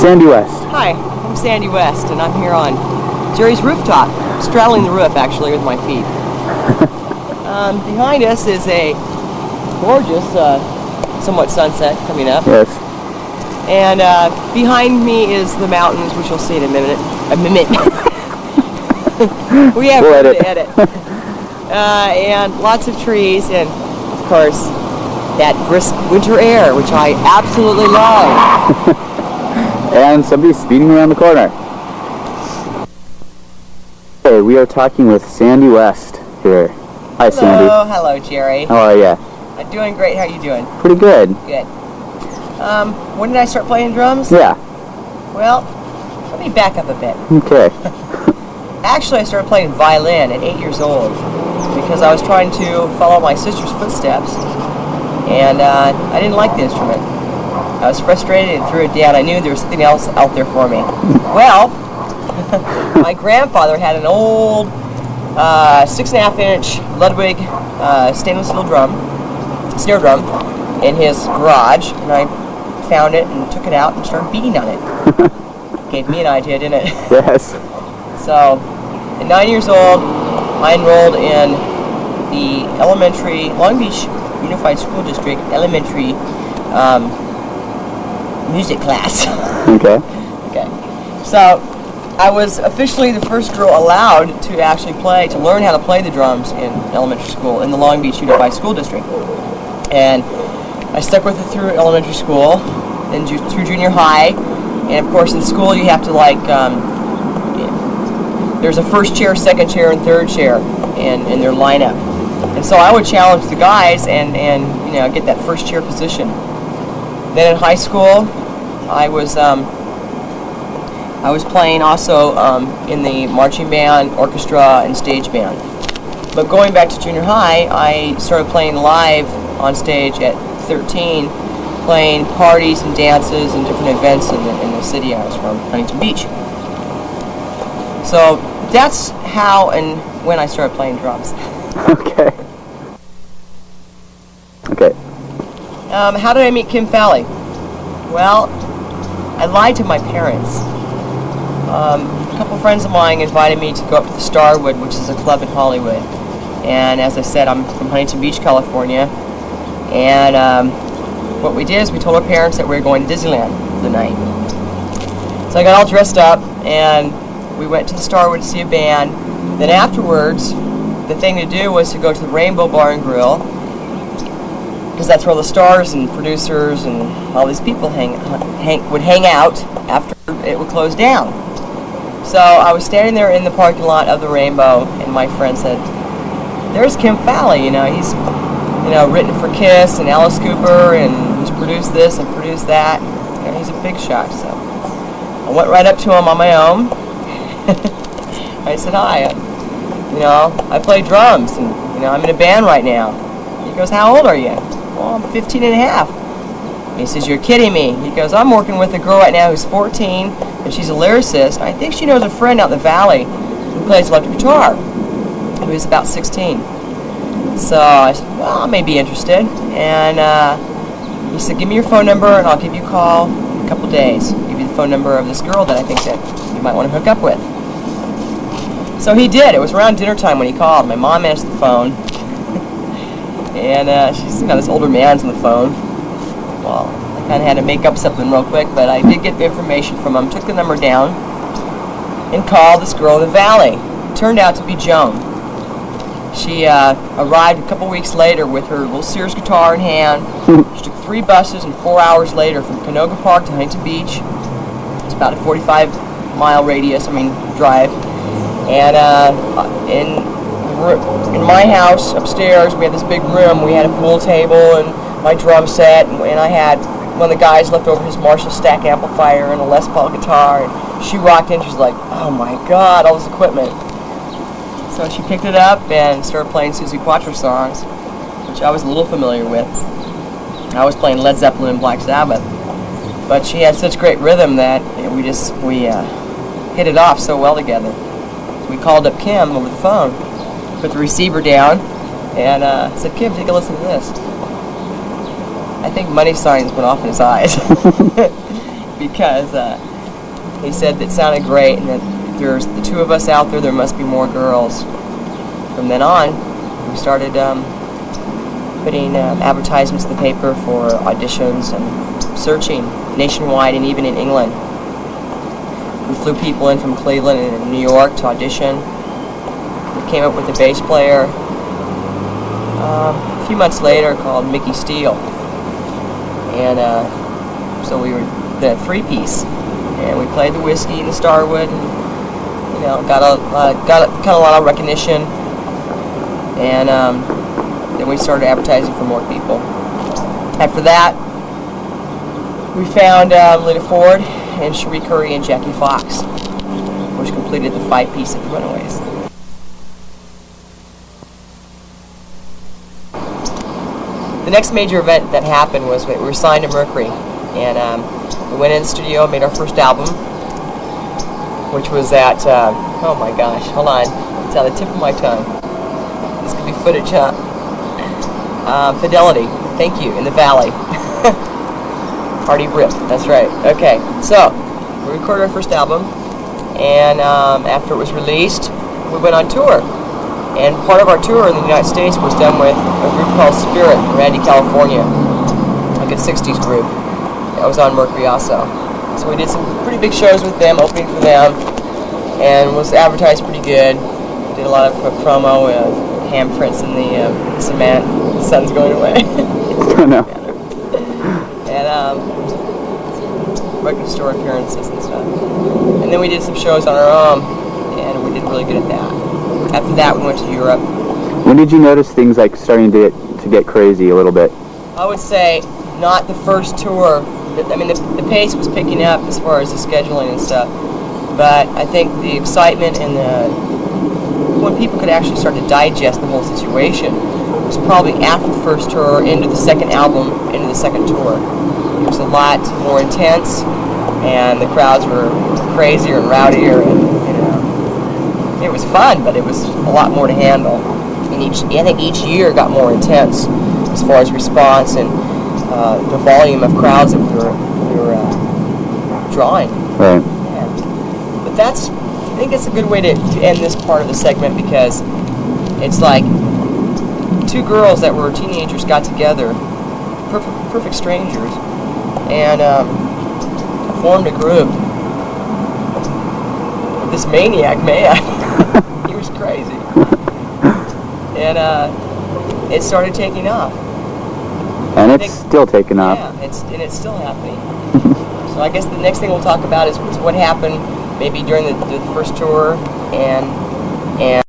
Sandy West. Hi, I'm Sandy West, and I'm here on Jerry's rooftop, straddling the roof actually with my feet. Behind us is a gorgeous, somewhat sunset coming up. Yes. And behind me is the mountains, which you'll see in a minute. We have We'll to edit. And lots of trees, and of course, that brisk winter air, which I absolutely love. And somebody's speeding around the corner. Hey, we are talking with Sandy West here. Hi, Sandy. Hello, Jerry. How are ya? I'm doing great. How are you doing? Pretty good. Good. When did I start playing drums? Yeah. Well, let me back up a bit. Okay. Actually, I started playing violin at 8 years old because I was trying to follow my sister's footsteps, and I didn't like the instrument. I was frustrated and threw it down. I knew there was something else out there for me. Well, my grandfather had an old 6.5-inch Ludwig stainless steel snare drum in his garage, and I found it and took it out and started beating on it. Gave me an idea, didn't it? Yes. So, at 9 years old, I enrolled in the Long Beach Unified School District elementary music class. Okay. Okay. So, I was officially the first girl allowed to actually to learn how to play the drums in elementary school in the Long Beach Unified School District. And I stuck with it through elementary school, then through junior high, and of course in school you have to there's a first chair, second chair, and third chair in their lineup. And so I would challenge the guys and get that first chair position. Then in high school, I was playing also in the marching band, orchestra, and stage band. But going back to junior high, I started playing live on stage at 13, playing parties and dances and different events in the city I was from, Huntington Beach. So that's how and when I started playing drums. Okay. Okay. How did I meet Kim Fowley? Well, I lied to my parents. A couple friends of mine invited me to go up to the Starwood, which is a club in Hollywood. And as I said, I'm from Huntington Beach, California. And what we did is we told our parents that we were going to Disneyland for the night. So I got all dressed up and we went to the Starwood to see a band. Then afterwards, the thing to do was to go to the Rainbow Bar and Grill, because that's where all the stars and producers and all these people would hang out after it would close down. So I was standing there in the parking lot of the Rainbow, and my friend said, "There's Kim Fowley, he's written for Kiss and Alice Cooper, and he's produced this and produced that. He's a big shot." So I went right up to him on my own. I said, "Hi, I play drums, and I'm in a band right now." He goes, "How old are you?" "Well, I'm 15 and a half. He says, "You're kidding me." He goes, "I'm working with a girl right now who's 14, and she's a lyricist. I think she knows a friend out in the valley who plays electric guitar, who is about 16. So I said, "Well, I may be interested." And he said, "Give me your phone number, and I'll give you a call in a couple days. I'll give you the phone number of this girl that I think that you might want to hook up with." So he did. It was around dinner time when he called. My mom answered the phone, and she's this older man's on the phone. Well, I kind of had to make up something real quick, but I did get the information from him, took the number down, and called this girl in the valley. It turned out to be Joan. She arrived a couple weeks later with her little Sears guitar in hand. She took 3 buses, and 4 hours later from Canoga Park to Huntington Beach. It's about a 45-mile drive. And in my house upstairs, we had this big room. We had a pool table and my drum set, and I had one of the guys left over his Marshall Stack amplifier and a Les Paul guitar. And she rocked in. She's like, "Oh my God, all this equipment!" So she picked it up and started playing Suzi Quatro songs, which I was a little familiar with. I was playing Led Zeppelin and Black Sabbath, but she had such great rhythm that we hit it off so well together. We called up Kim over the phone, put the receiver down, and said, "Kim, take a listen to this." I think money signs went off in his eyes because he said that sounded great, and that if there's the two of us out there must be more girls. From then on, we started putting advertisements in the paper for auditions and searching nationwide and even in England. We flew people in from Cleveland and New York to audition. We came up with a bass player a few months later called Mickey Steele, and so we were the three-piece, and we played the whiskey and the Starwood, and got a lot of recognition, and then we started advertising for more people. After that, we found Lita Ford and Cherie Curry and Jackie Fox, which completed the five-piece of the Runaways. The next major event that happened was we were signed to Mercury, and we went in the studio and made our first album, which was at, oh my gosh, hold on, it's on the tip of my tongue. This could be footage, huh? Fidelity, thank you, in the Valley. Party Rip, that's right. Okay, so we recorded our first album, and after it was released, we went on tour. And part of our tour in the United States was done with a group called Spirit from Randy, California, like a 60s group that was on Mercury also. So we did some pretty big shows with them, opening for them, and was advertised pretty good. Did a lot of promo, handprints in the cement. The sun's going away. Oh no. And record store appearances and stuff. And then we did some shows on our own, and we did really good at that. After that, we went to Europe. When did you notice things like starting to get crazy a little bit? I would say not the first tour. I mean, the pace was picking up as far as the scheduling and stuff. But I think the excitement and when people could actually start to digest the whole situation was probably after the first tour, into the second album, into the second tour. It was a lot more intense, and the crowds were crazier and rowdier, and it was fun, but it was a lot more to handle. And I think each year got more intense as far as response and the volume of crowds that we were drawing. Right. Yeah. But I think it's a good way to end this part of the segment, because it's like two girls that were teenagers got together, perfect strangers, and formed a group. This maniac man. He was crazy. And it started taking off. And it's still taking off. Yeah, it's still happening. So I guess the next thing we'll talk about is what happened maybe during the first tour and